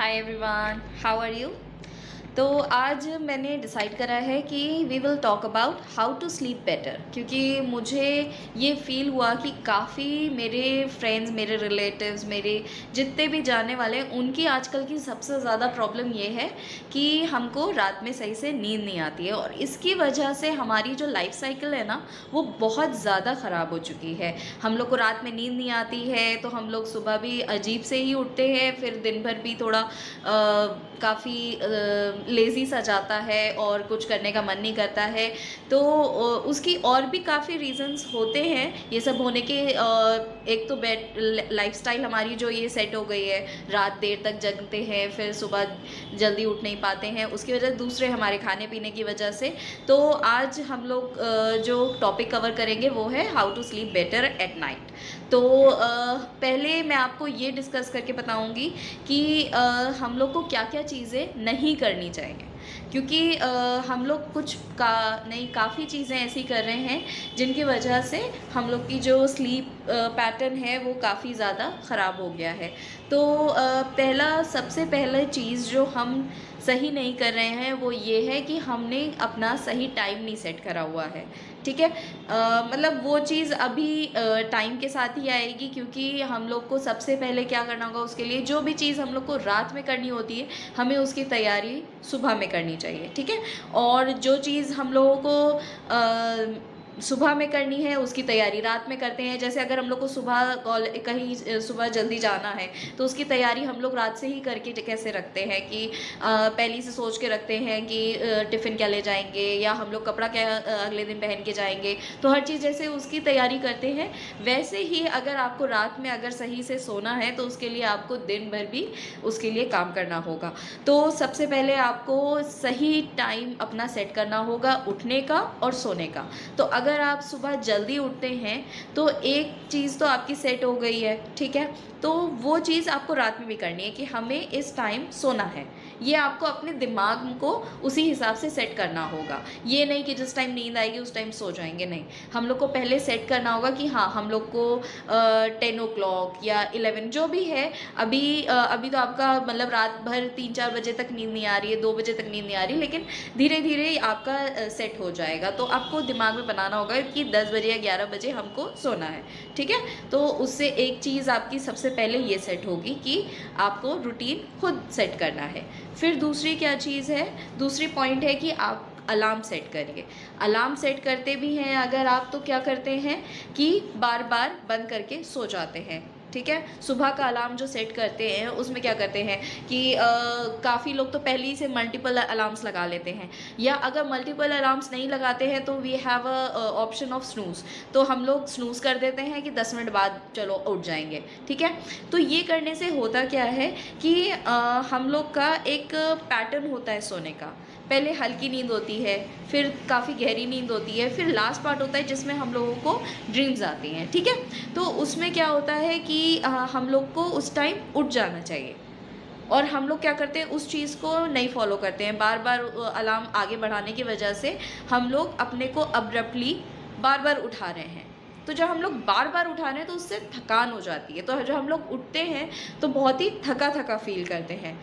Hi everyone, how are you. तो आज मैंने डिसाइड करा है कि we will talk about how to sleep better, क्योंकि मुझे ये फील हुआ कि काफ़ी मेरे फ्रेंड्स, मेरे रिलेटिव्स, मेरे जितने भी जानने वाले हैं, उनकी आजकल की सबसे ज़्यादा प्रॉब्लम ये है कि हमको रात में सही से नींद नहीं आती है। और इसकी वजह से हमारी जो लाइफ साइकिल है ना, वो बहुत ज़्यादा ख़राब हो चुकी है। हम लोग को रात में नींद नहीं आती है तो हम लोग सुबह भी अजीब से ही उठते हैं, फिर दिन भर भी थोड़ा काफ़ी लेज़ी सा जाता है और कुछ करने का मन नहीं करता है। तो उसकी और भी काफ़ी रीज़न्स होते हैं ये सब होने के। एक तो बेड लाइफ़स्टाइल हमारी जो ये सेट हो गई है, रात देर तक जगते हैं, फिर सुबह जल्दी उठ नहीं पाते हैं, उसकी वजह दूसरे हमारे खाने पीने की वजह से। तो आज हम लोग जो टॉपिक कवर करेंगे वो है how to sleep better at night. तो पहले मैं आपको ये डिस्कस करके बताऊंगी कि हम लोग को क्या क्या चीज़ें नहीं करनी चाहिए, क्योंकि हम लोग काफ़ी चीज़ें ऐसी कर रहे हैं जिनकी वजह से हम लोग की जो स्लीप पैटर्न है वो काफ़ी ज़्यादा ख़राब हो गया है। तो सबसे पहले चीज़ जो हम सही नहीं कर रहे हैं वो ये है कि हमने अपना सही टाइम नहीं सेट करा हुआ है। ठीक है, मतलब वो चीज़ अभी टाइम के साथ ही आएगी, क्योंकि हम लोग को सबसे पहले क्या करना होगा, उसके लिए जो भी चीज़ हम लोग को रात में करनी होती है हमें उसकी तैयारी सुबह में करनी चाहिए। ठीक है, और जो चीज़ हम लोगों को सुबह में करनी है उसकी तैयारी रात में करते हैं। जैसे अगर हम लोग को सुबह जल्दी जाना है तो उसकी तैयारी हम लोग रात से ही करके कैसे रखते हैं कि पहले से सोच के रखते हैं कि टिफ़िन क्या ले जाएंगे, या हम लोग कपड़ा क्या अगले दिन पहन के जाएंगे। तो हर चीज़ जैसे उसकी तैयारी करते हैं, वैसे ही अगर आपको रात में अगर सही से सोना है तो उसके लिए आपको दिन भर भी उसके लिए काम करना होगा। तो सबसे पहले आपको सही टाइम अपना सेट करना होगा उठने का और सोने का। तो अगर आप सुबह जल्दी उठते हैं तो एक चीज़ तो आपकी सेट हो गई है। ठीक है, तो वो चीज़ आपको रात में भी करनी है कि हमें इस टाइम सोना है। ये आपको अपने दिमाग को उसी हिसाब से सेट करना होगा। ये नहीं कि जिस टाइम नींद आएगी उस टाइम सो जाएंगे, नहीं। हम लोग को पहले सेट करना होगा कि हाँ, हम लोग को 10 o'clock या 11 जो भी है। अभी तो आपका मतलब रात भर 3-4 बजे तक नींद नहीं आ रही है, 2 बजे तक नींद नहीं आ रही, लेकिन धीरे धीरे आपका सेट हो जाएगा। तो आपको दिमाग में बनाना होगा कि 10 बजे या 11 बजे हमको सोना है। ठीक है, तो उससे एक चीज़ आपकी सबसे पहले ये सेट होगी कि आपको रूटीन खुद सेट करना है। फिर दूसरी क्या चीज़ है, दूसरी पॉइंट है कि आप अलार्म सेट करिए। अलार्म सेट करते भी हैं अगर आप, तो क्या करते हैं कि बार बार बंद करके सो जाते हैं। ठीक है, सुबह का अलार्म जो सेट करते हैं उसमें क्या करते हैं कि काफ़ी लोग तो पहले ही से मल्टीपल अलार्म्स लगा लेते हैं, या अगर मल्टीपल अलार्म्स नहीं लगाते हैं तो we have a option of snooze. तो हम लोग स्नूज़ कर देते हैं कि 10 मिनट बाद चलो उठ जाएंगे। ठीक है, तो ये करने से होता क्या है कि हम लोग का एक पैटर्न होता है सोने का। पहले हल्की नींद होती है, फिर काफ़ी गहरी नींद होती है, फिर लास्ट पार्ट होता है जिसमें हम लोगों को ड्रीम्स आती हैं। ठीक है, तो उसमें क्या होता है कि हम लोग को उस टाइम उठ जाना चाहिए, और हम लोग क्या करते हैं उस चीज़ को नहीं फॉलो करते हैं। बार बार अलार्म आगे बढ़ाने की वजह से हम लोग अपने को अब्रप्टली बार बार उठा रहे हैं। तो जब हम लोग बार बार उठा रहे हैं तो उससे थकान हो जाती है। तो जब हम लोग उठते हैं तो बहुत ही थका थका फील करते हैं।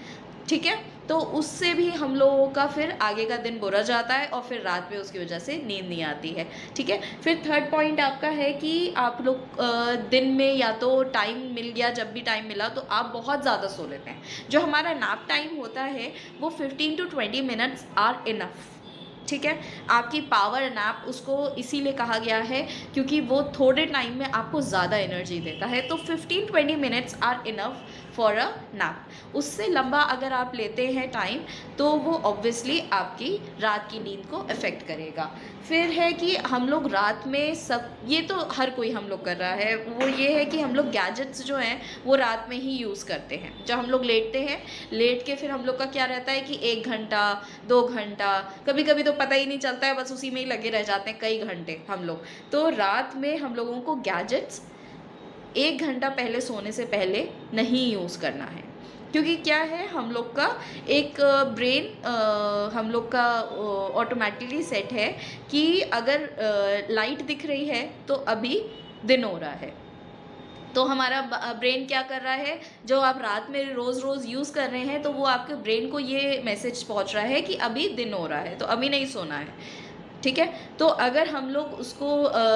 ठीक है, तो उससे भी हम लोगों का फिर आगे का दिन बुरा जाता है और फिर रात में उसकी वजह से नींद नहीं आती है। ठीक है, फिर थर्ड पॉइंट आपका है कि आप लोग दिन में या तो टाइम मिल गया, जब भी टाइम मिला तो आप बहुत ज़्यादा सो लेते हैं। जो हमारा नैप टाइम होता है वो 15 to 20 मिनट्स आर इनफ। ठीक है, आपकी पावर नैप उसको इसीलिए कहा गया है क्योंकि वो थोड़े टाइम में आपको ज़्यादा एनर्जी देता है। तो 15-20 minutes are enough for a nap. उससे लंबा अगर आप लेते हैं टाइम तो वो ऑब्वियसली आपकी रात की नींद को अफेक्ट करेगा। फिर है कि हम लोग रात में ये तो हर कोई हम लोग कर रहा है, वो ये है कि हम लोग गैजेट्स जो हैं वो रात में ही यूज़ करते हैं। जब हम लोग लेटते हैं, लेट के फिर हम लोग का क्या रहता है कि 1 घंटा 2 घंटा, कभी कभी तो पता ही नहीं चलता है, बस उसी में ही लगे रह जाते हैं कई घंटे हम लोग। तो रात में हम लोगों को गैजेट्स 1 घंटा पहले सोने से पहले नहीं यूज़ करना है, क्योंकि क्या है हम लोग का एक ब्रेन हम लोग का ऑटोमेटिकली सेट है कि अगर लाइट दिख रही है तो अभी दिन हो रहा है। तो हमारा ब्रेन क्या कर रहा है, जो आप रात में रोज़ रोज़ यूज़ कर रहे हैं, तो वो आपके ब्रेन को ये मैसेज पहुंच रहा है कि अभी दिन हो रहा है, तो अभी नहीं सोना है। ठीक है? तो अगर हम लोग उसको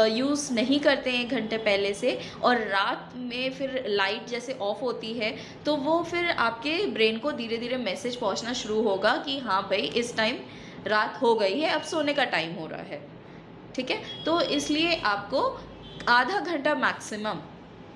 यूज़ नहीं करते हैं 1 घंटे पहले से, और रात में फिर लाइट जैसे ऑफ होती है, तो वो फिर आपके ब्रेन को धीरे-धीरे मैसेज पहुँचना शुरू होगा कि हाँ भई, इस टाइम रात हो गई है, अब सोने का टाइम हो रहा है। ठीक है? तो इसलिए आपको आधा घंटा मैक्सिमम,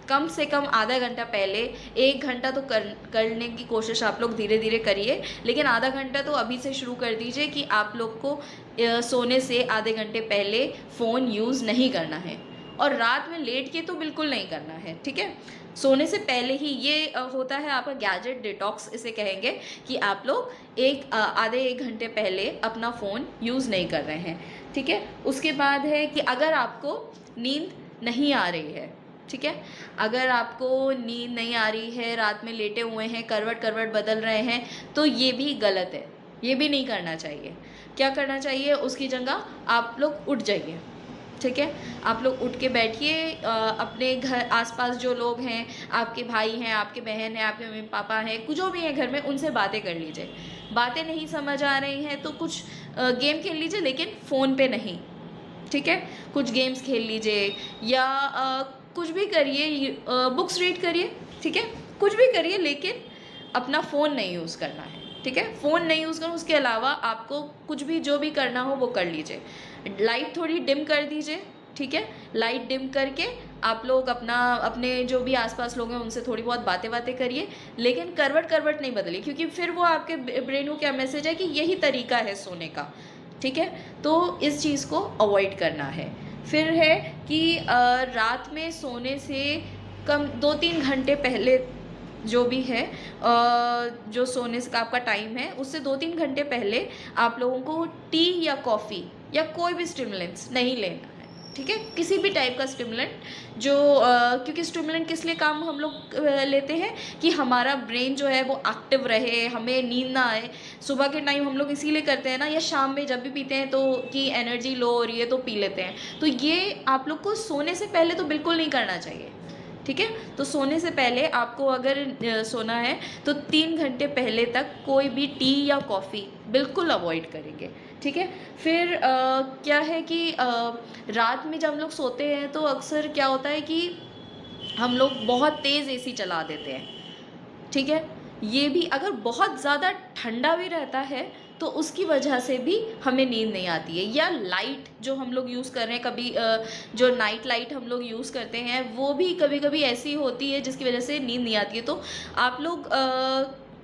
कम से कम आधा घंटा पहले, 1 घंटा तो करने की कोशिश आप लोग धीरे-धीरे करिए, लेकिन आधा घंटा तो अभी से शुरू कर दीजिए कि आप लोग को सोने से आधे घंटे पहले फ़ोन यूज़ नहीं करना है, और रात में लेट के तो बिल्कुल नहीं करना है, ठीक है? सोने से पहले ही ये होता है आपका गैजेट डिटॉक्स, इसे कहेंगे, कि आप लोग आधे 1 घंटे पहले अपना फ़ोन यूज़ नहीं कर रहे हैं, ठीक है? उसके बाद है कि अगर आपको नींद नहीं आ रही है, ठीक है? अगर आपको नींद नहीं आ रही है, रात में लेटे हुए हैं, करवट-करवट बदल रहे हैं, तो ये भी गलत है, ये भी नहीं करना चाहिए। क्या करना चाहिए? उसकी जगह आप लोग उठ जाइए, ठीक है? आप लोग उठ के बैठिए, अपने घर आस-पास जो लोग हैं, आपके भाई हैं, आपके बहन हैं, आपके मम्मी-पापा हैं, जो भी हैं घर में, उनसे बातें कर लीजिए। बातें नहीं समझ आ रही हैं तो कुछ गेम खेल लीजिए, लेकिन फ़ोन पे नहीं, ठीक है? कुछ गेम्स खेल लीजिए, या कुछ भी करिए, बुक्स रीड करिए, ठीक है? कुछ भी करिए, लेकिन अपना फ़ोन नहीं यूज़ करना है, ठीक है? फ़ोन नहीं यूज़ करना, उसके अलावा आपको कुछ भी जो भी करना हो वो कर लीजिए। लाइट थोड़ी डिम कर दीजिए, ठीक है? लाइट डिम करके आप लोग अपने जो भी आस-पास लोग हैं उनसे थोड़ी बहुत बातें-वातें करिए, लेकिन करवट-करवट नहीं बदलिए, क्योंकि फिर वो आपके ब्रेन को क्या मैसेज है कि यही तरीका है सोने का, ठीक है? तो इस चीज़ को अवॉइड करना है। फिर है कि रात में सोने से कम 2-3 घंटे पहले जो भी है, जो सोने का आपका टाइम है, उससे 2-3 घंटे पहले आप लोगों को टी या कॉफ़ी या कोई भी स्टिमुलेंट्स नहीं लेना है, ठीक है? किसी भी टाइप का स्टिमुलेंट, जो क्योंकि स्टिमुलेंट किस लिए काम हम लोग लेते हैं कि हमारा ब्रेन जो है वो एक्टिव रहे, हमें नींद ना आए। सुबह के टाइम हम लोग इसीलिए करते हैं ना, या शाम में जब भी पीते हैं तो कि एनर्जी लो हो रही है तो पी लेते हैं। तो ये आप लोग को सोने से पहले तो बिल्कुल नहीं करना चाहिए, ठीक है? तो सोने से पहले आपको अगर सोना है तो 3 घंटे पहले तक कोई भी टी या कॉफ़ी बिल्कुल अवॉइड करेंगे, ठीक है? फिर क्या है कि रात में जब हम लोग सोते हैं तो अक्सर क्या होता है कि हम लोग बहुत तेज़ एसी चला देते हैं, ठीक है? ये भी अगर बहुत ज़्यादा ठंडा भी रहता है तो उसकी वजह से भी हमें नींद नहीं आती है, या लाइट जो हम लोग यूज़ कर रहे हैं, कभी जो नाइट लाइट हम लोग यूज़ करते हैं वो भी कभी-कभी ऐसी होती है जिसकी वजह से नींद नहीं आती है। तो आप लोग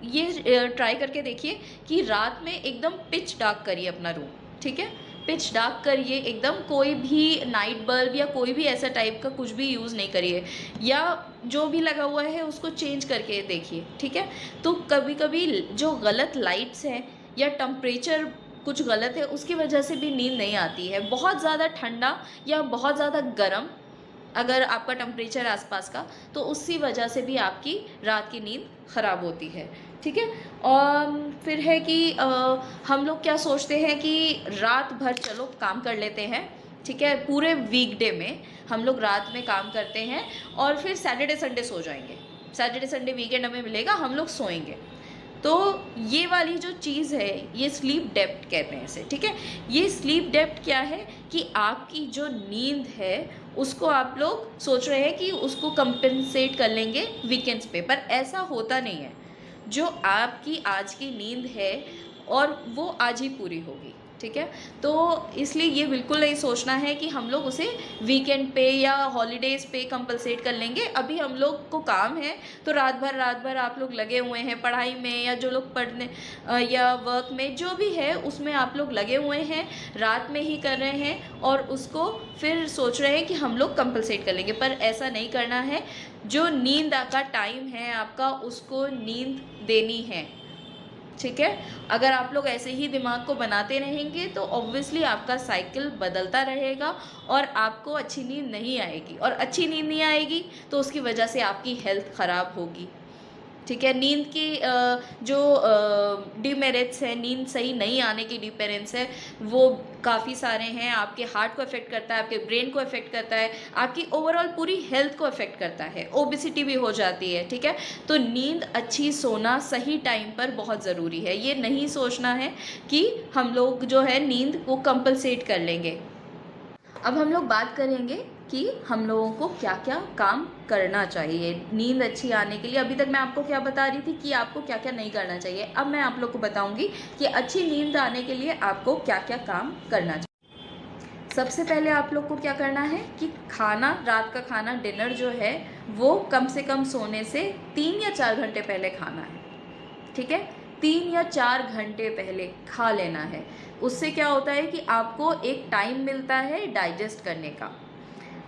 ये ट्राई करके देखिए कि रात में एकदम पिच डार्क करिए अपना रूम, ठीक है? पिच डार्क करिए एकदम, कोई भी नाइट बल्ब या कोई भी ऐसा टाइप का कुछ भी यूज़ नहीं करिए, या जो भी लगा हुआ है उसको चेंज करके देखिए, ठीक है? तो कभी-कभी जो गलत लाइट्स हैं या टेम्परेचर कुछ गलत है, उसकी वजह से भी नींद नहीं आती है। बहुत ज़्यादा ठंडा या बहुत ज़्यादा गर्म अगर आपका टेम्परेचर आसपास का, तो उसी वजह से भी आपकी रात की नींद ख़राब होती है, ठीक है? और फिर है कि हम लोग क्या सोचते हैं कि रात भर चलो काम कर लेते हैं, ठीक है? पूरे वीकडे में हम लोग रात में काम करते हैं और फिर सैटरडे संडे सो जाएँगे। सैटरडे संडे वीकेंड हमें मिलेगा, हम लोग सोएँगे। तो ये वाली जो चीज़ है, ये स्लीप डेप्थ कहते हैं इसे, ठीक है? ये स्लीप डेप्थ क्या है कि आपकी जो नींद है उसको आप लोग सोच रहे हैं कि उसको कंपेंसेट कर लेंगे वीकेंड्स पे, पर ऐसा होता नहीं है। जो आपकी आज की नींद है और वो आज ही पूरी होगी, ठीक है? तो इसलिए ये बिल्कुल नहीं सोचना है कि हम लोग उसे वीकेंड पे या हॉलीडेज़ पे कंपनसेट कर लेंगे। अभी हम लोग को काम है, तो रात भर आप लोग लगे हुए हैं पढ़ाई में, या जो लोग पढ़ने या वर्क में जो भी है उसमें आप लोग लगे हुए हैं, रात में ही कर रहे हैं और उसको फिर सोच रहे हैं कि हम लोग कंपनसेट कर लेंगे, पर ऐसा नहीं करना है। जो नींद का टाइम है आपका, उसको नींद देनी है, ठीक है? अगर आप लोग ऐसे ही दिमाग को बनाते रहेंगे तो ऑब्वियसली आपका साइकिल बदलता रहेगा और आपको अच्छी नींद नहीं आएगी, और अच्छी नींद नहीं आएगी तो उसकी वजह से आपकी हेल्थ ख़राब होगी, ठीक है। नींद की जो डिमेरिट्स है, नींद सही नहीं आने की डिमेरिट्स है, वो काफ़ी सारे हैं। आपके हार्ट को अफेक्ट करता है, आपके ब्रेन को अफेक्ट करता है, आपकी ओवरऑल पूरी हेल्थ को अफेक्ट करता है, ओबेसिटी भी हो जाती है। ठीक है, तो नींद अच्छी सोना सही टाइम पर बहुत ज़रूरी है। ये नहीं सोचना है कि हम लोग जो है नींद को कंपलसेट कर लेंगे। अब हम लोग बात करेंगे कि हम लोगों को क्या क्या काम करना चाहिए नींद अच्छी आने के लिए। अभी तक मैं आपको क्या बता रही थी कि आपको क्या क्या नहीं करना चाहिए, अब मैं आप लोग को बताऊंगी कि अच्छी नींद आने के लिए आपको क्या क्या काम करना चाहिए। सबसे पहले आप लोग को क्या करना है कि खाना, रात का खाना, डिनर जो है वो कम से कम सोने से 3 या 4 घंटे पहले खाना है। ठीक है, 3 या 4 घंटे पहले खा लेना है। उससे क्या होता है कि आपको एक टाइम मिलता है डाइजेस्ट करने का,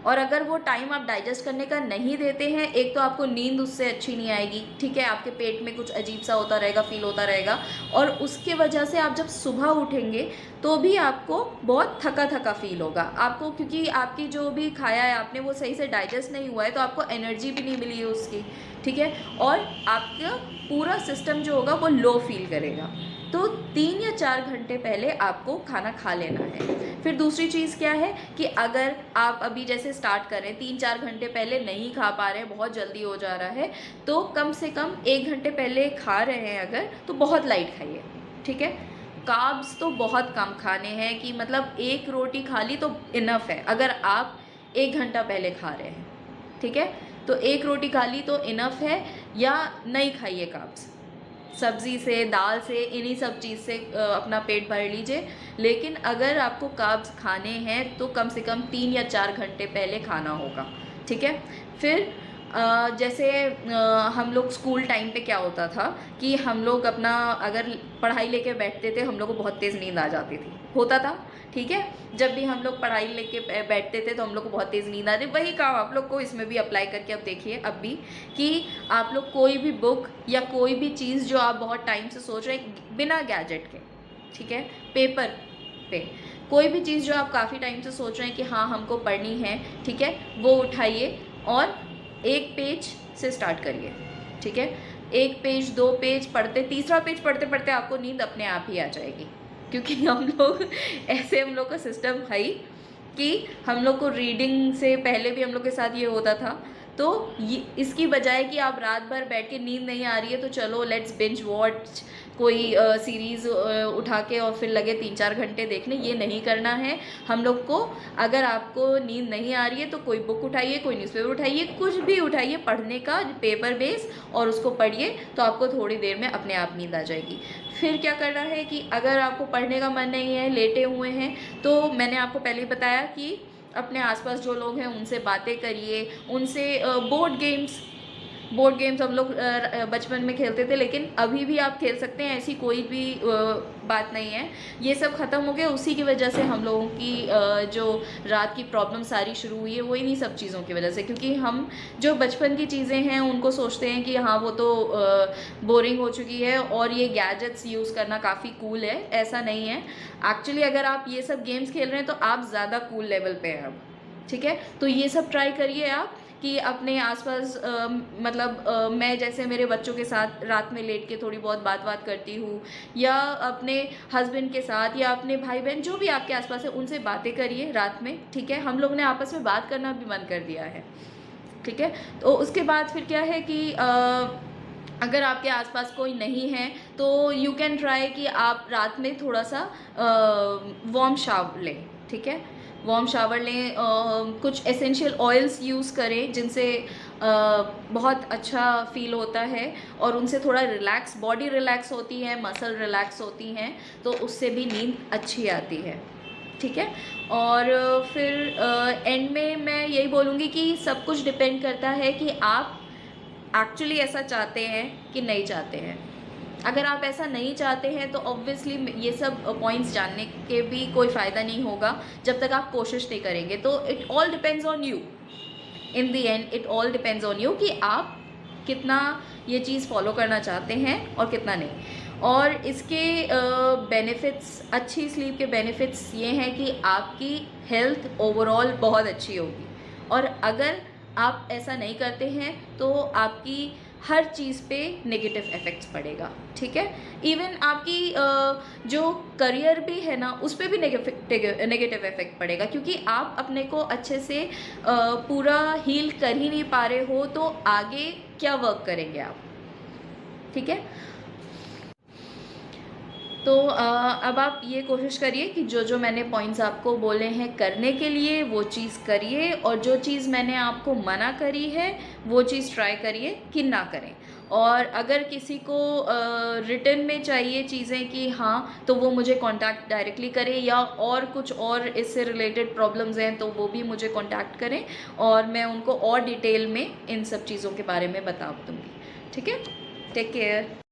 और अगर वो टाइम आप डाइजेस्ट करने का नहीं देते हैं, एक तो आपको नींद उससे अच्छी नहीं आएगी। ठीक है, आपके पेट में कुछ अजीब सा होता रहेगा, फील होता रहेगा, और उसके वजह से आप जब सुबह उठेंगे तो भी आपको बहुत थका थका फील होगा आपको, क्योंकि आपकी जो भी खाया है आपने वो सही से डाइजेस्ट नहीं हुआ है, तो आपको एनर्जी भी नहीं मिली है उसकी। ठीक है, और आपका पूरा सिस्टम जो होगा वो लो फील करेगा। तो 3 या 4 घंटे पहले आपको खाना खा लेना है। फिर दूसरी चीज़ क्या है कि अगर आप अभी जैसे स्टार्ट करें 3-4 घंटे पहले नहीं खा पा रहे हैं, बहुत जल्दी हो जा रहा है, तो कम से कम 1 घंटे पहले खा रहे हैं अगर, तो बहुत लाइट खाइए। ठीक है, कार्ब्स तो बहुत कम खाने हैं, कि मतलब 1 रोटी खा ली तो इनफ है अगर आप 1 घंटा पहले खा रहे हैं। ठीक है, तो 1 रोटी खा ली तो इनफ है, या नहीं खाइए कार्ब्स, सब्ज़ी से, दाल से, इन्हीं सब चीज़ से अपना पेट भर लीजिए। लेकिन अगर आपको कार्ब्स खाने हैं तो कम से कम 3 या 4 घंटे पहले खाना होगा। ठीक है, फिर जैसे हम लोग स्कूल टाइम पे क्या होता था कि हम लोग अपना अगर पढ़ाई लेके बैठते थे, हम लोग को बहुत तेज़ नींद आ जाती थी, होता था। ठीक है, जब भी हम लोग पढ़ाई लेके बैठते थे तो हम लोग को बहुत तेज़ नींद आती। वही काम आप लोग को इसमें भी अप्लाई करके अब देखिए, अब भी, कि आप लोग कोई भी बुक या कोई भी चीज़ जो आप बहुत टाइम से सोच रहे हैं, बिना गैजेट के, ठीक है, पेपर पे कोई भी चीज़ जो आप काफ़ी टाइम से सोच रहे हैं कि हाँ हमको पढ़नी है, ठीक है, वो उठाइए और 1 पेज से स्टार्ट करिए। ठीक है, 1 पेज, 2 पेज पढ़ते, तीसरा पेज पढ़ते पढ़ते आपको नींद अपने आप ही आ जाएगी, क्योंकि हम लोग ऐसे, हम लोग का सिस्टम है ही कि हम लोग को रीडिंग से पहले भी हम लोग के साथ ये होता था। तो ये इसकी बजाय कि आप रात भर बैठ के नींद नहीं आ रही है तो चलो लेट्स बिंज वॉच कोई सीरीज़ उठा के और फिर लगे 3-4 घंटे देखने, ये नहीं करना है हम लोग को। अगर आपको नींद नहीं आ रही है तो कोई बुक उठाइए, कोई न्यूज़पेपर उठाइए, कुछ भी उठाइए पढ़ने का, पेपर बेस, और उसको पढ़िए तो आपको थोड़ी देर में अपने आप नींद आ जाएगी। फिर क्या करना है कि अगर आपको पढ़ने का मन नहीं है, लेटे हुए हैं, तो मैंने आपको पहले ही बताया कि अपने आसपास जो लोग हैं उनसे बातें करिए, उनसे बोर्ड गेम्स हम लोग बचपन में खेलते थे, लेकिन अभी भी आप खेल सकते हैं, ऐसी कोई भी बात नहीं है। ये सब ख़त्म हो गया, उसी की वजह से हम लोगों की जो रात की प्रॉब्लम सारी शुरू हुई है वो इन्हीं सब चीज़ों की वजह से, क्योंकि हम जो बचपन की चीज़ें हैं उनको सोचते हैं कि हाँ वो तो बोरिंग हो चुकी है और ये गैजेट्स यूज़ करना काफ़ी कूल है। ऐसा नहीं है, एक्चुअली अगर आप ये सब गेम्स खेल रहे हैं तो आप ज़्यादा कूल लेवल पे हैं अब। ठीक है, तो ये सब ट्राई करिए आप कि अपने आसपास मतलब मैं जैसे मेरे बच्चों के साथ रात में लेट के थोड़ी बहुत बात करती हूँ, या अपने हस्बैंड के साथ, या अपने भाई बहन जो भी आपके आसपास है उनसे बातें करिए रात में। ठीक है, हम लोग ने आपस में बात करना भी बंद कर दिया है। ठीक है, तो उसके बाद फिर क्या है कि अगर आपके आसपास कोई नहीं है तो यू कैन ट्राई कि आप रात में थोड़ा सा वार्म शावर लें। ठीक है, वार्म शावर लें, कुछ एसेंशियल ऑयल्स यूज़ करें जिनसे बहुत अच्छा फील होता है, और उनसे थोड़ा रिलैक्स, बॉडी रिलैक्स होती है, मसल रिलैक्स होती हैं, तो उससे भी नींद अच्छी आती है। ठीक है, और फिर एंड में मैं यही बोलूँगी कि सब कुछ डिपेंड करता है कि आप एक्चुअली ऐसा चाहते हैं कि नहीं चाहते हैं। अगर आप ऐसा नहीं चाहते हैं तो ऑब्वियसली ये सब पॉइंट्स जानने के भी कोई फ़ायदा नहीं होगा जब तक आप कोशिश नहीं करेंगे। तो it all depends on you, in the end it all depends on you कि आप कितना ये चीज़ फॉलो करना चाहते हैं और कितना नहीं। और इसके बेनिफिट्स, अच्छी स्लीप के बेनिफिट्स ये हैं कि आपकी हेल्थ ओवरऑल बहुत अच्छी होगी, और अगर आप ऐसा नहीं करते हैं तो आपकी हर चीज़ पे नेगेटिव इफ़ेक्ट्स पड़ेगा, ठीक है। इवन आपकी जो करियर भी है ना, उस पे भी नेगेटिव इफ़ेक्ट पड़ेगा, क्योंकि आप अपने को अच्छे से पूरा हील कर ही नहीं पा रहे हो, तो आगे क्या वर्क करेंगे आप, ठीक है। तो अब आप ये कोशिश करिए कि जो जो मैंने पॉइंट्स आपको बोले हैं करने के लिए, वो चीज़ करिए, और जो चीज़ मैंने आपको मना करी है वो चीज़ ट्राई करिए कि ना करें। और अगर किसी को रिटन में चाहिए चीज़ें कि हाँ, तो वो मुझे कांटेक्ट डायरेक्टली करें, या और कुछ और इससे रिलेटेड प्रॉब्लम्स हैं तो वो भी मुझे कांटेक्ट करें, और मैं उनको और डिटेल में इन सब चीज़ों के बारे में बता दूँगी, ठीक है। Take care.